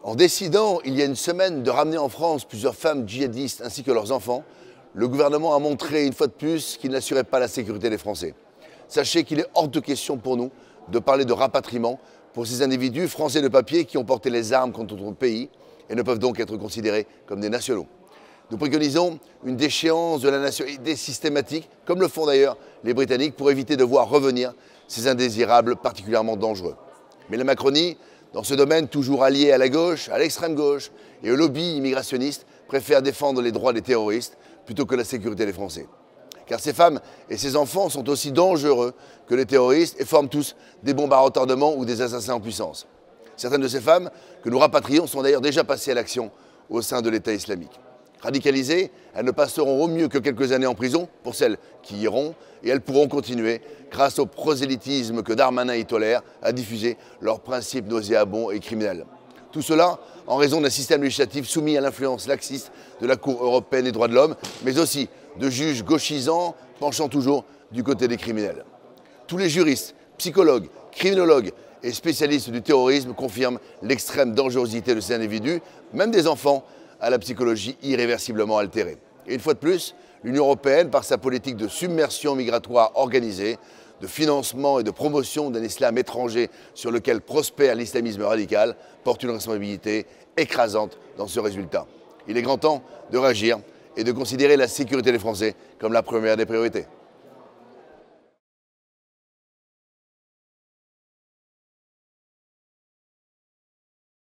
En décidant, il y a une semaine, de ramener en France plusieurs femmes djihadistes ainsi que leurs enfants, le gouvernement a montré une fois de plus qu'il n'assurait pas la sécurité des Français. Sachez qu'il est hors de question pour nous de parler de rapatriement pour ces individus français de papier qui ont porté les armes contre notre pays et ne peuvent donc être considérés comme des nationaux. Nous préconisons une déchéance de la nationalité systématique, comme le font d'ailleurs les Britanniques, pour éviter de voir revenir ces indésirables particulièrement dangereux. Mais la Macronie, dans ce domaine toujours alliée à la gauche, à l'extrême gauche et au lobby immigrationniste, préfère défendre les droits des terroristes plutôt que la sécurité des Français. Car ces femmes et ces enfants sont aussi dangereux que les terroristes et forment tous des bombes à retardement ou des assassins en puissance. Certaines de ces femmes que nous rapatrions sont d'ailleurs déjà passées à l'action au sein de l'État islamique. Radicalisées, elles ne passeront au mieux que quelques années en prison, pour celles qui iront, et elles pourront continuer, grâce au prosélytisme que Darmanin y tolère, à diffuser leurs principes nauséabonds et criminels. Tout cela en raison d'un système législatif soumis à l'influence laxiste de la Cour européenne des droits de l'homme, mais aussi de juges gauchisants penchant toujours du côté des criminels. Tous les juristes, psychologues, criminologues et spécialistes du terrorisme confirment l'extrême dangerosité de ces individus, même des enfants, à la psychologie irréversiblement altérée. Et une fois de plus, l'Union européenne, par sa politique de submersion migratoire organisée, de financement et de promotion d'un islam étranger sur lequel prospère l'islamisme radical, porte une responsabilité écrasante dans ce résultat. Il est grand temps de réagir et de considérer la sécurité des Français comme la première des priorités.